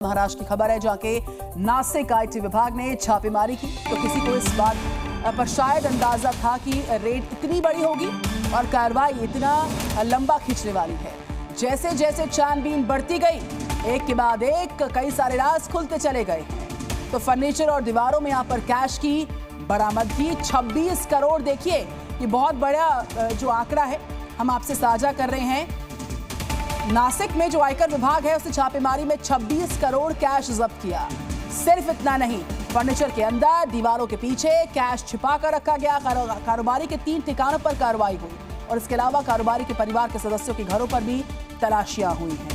महाराष्ट्र की खबर है, जहां के नासिक आईटी विभाग ने छापेमारी की तो किसी को इस बात पर शायद अंदाजा था कि रेड इतनी बड़ी होगी और कार्रवाई इतना लंबा खींचने वाली है। जैसे जैसे छानबीन बढ़ती गई, एक के बाद एक कई सारे राज खुलते चले गए हैं। तो फर्नीचर और दीवारों में यहां पर कैश की बरामदगी 26 करोड़। देखिए, ये बहुत बड़ा जो आंकड़ा है हम आपसे साझा कर रहे हैं। नासिक में जो आयकर विभाग है उसने छापेमारी में 26 करोड़ कैश जब्त किया। सिर्फ इतना नहीं, फर्नीचर के अंदर, दीवारों के पीछे कैश छिपा कर रखा गया। कारोबारी के 3 ठिकानों पर कार्रवाई हुई और इसके अलावा कारोबारी के परिवार के सदस्यों के घरों पर भी तलाशियां हुई हैं।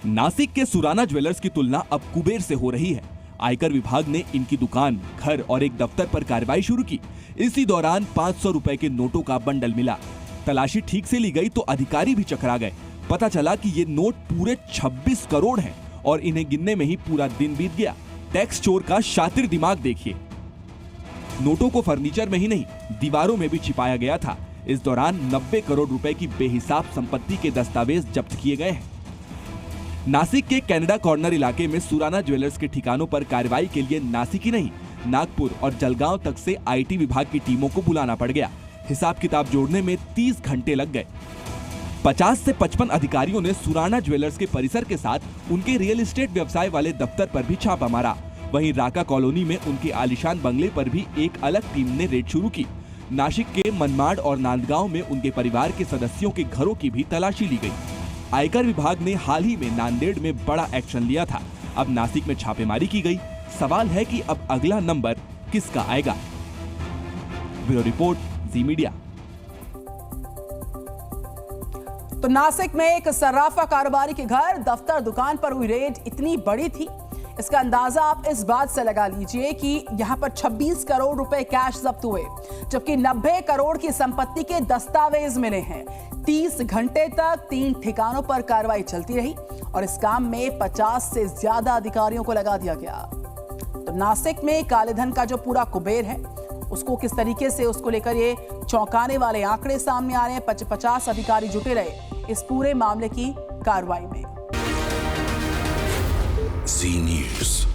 नासिक के सुराना ज्वेलर्स की तुलना अब कुबेर से हो रही है। आयकर विभाग ने इनकी दुकान, घर और एक दफ्तर पर कार्रवाई शुरू की। इसी दौरान 500 रुपए के नोटों का बंडल मिला। तलाशी ठीक से ली गई तो अधिकारी भी चकरा गए। पता चला कि ये नोट पूरे 26 करोड़ हैं और इन्हें गिनने में ही पूरा दिन बीत गया। टैक्स चोर का शातिर दिमाग देखिए। नोटों को फर्नीचर में ही नहीं, दीवारों में भी छिपाया गया था। इस दौरान 90 करोड़ रुपए की बेहिसाब संपत्ति के दस्तावेज जब्त किए गए हैं। नासिक के कनाडा कॉर्नर इलाके में सुराना ज्वेलर्स के ठिकानों पर कार्रवाई के लिए नासिक ही नहीं, नागपुर और जलगांव तक से आईटी विभाग की टीमों को बुलाना पड़ गया। हिसाब किताब जोड़ने में 30 घंटे लग गए। 50 से 55 अधिकारियों ने सुराना ज्वेलर्स के परिसर के साथ उनके रियल एस्टेट व्यवसाय वाले दफ्तर पर भी छापा मारा। वहीं राका कॉलोनी में उनके आलीशान बंगले पर भी एक अलग टीम ने रेड शुरू की। नासिक के मनमाड और नांदगांव में उनके परिवार के सदस्यों के घरों की भी तलाशी ली गई। आयकर विभाग ने हाल ही में नांदेड़ में बड़ा एक्शन लिया था। अब नासिक में छापेमारी की गई। सवाल है कि अब अगला नंबर किसका आएगा। ब्यूरो रिपोर्ट, जी मीडिया। तो नासिक में एक सर्राफा कारोबारी के घर, दफ्तर, दुकान पर हुई रेड इतनी बड़ी थी, इसका अंदाजा आप इस बात से लगा लीजिए कि यहां पर 26 करोड़ रुपए कैश जब्त हुए, जबकि 90 करोड़ की संपत्ति के दस्तावेज मिले हैं। 30 घंटे तक 3 ठिकानों पर कार्रवाई चलती रही और इस काम में 50 से ज्यादा अधिकारियों को लगा दिया गया। तो नासिक में कालेधन का जो पूरा कुबेर है, उसको किस तरीके से, उसको लेकर ये चौंकाने वाले आंकड़े सामने आ रहे हैं। 50 अधिकारी जुटे रहे इस पूरे मामले की कार्रवाई में। जी न्यूज़।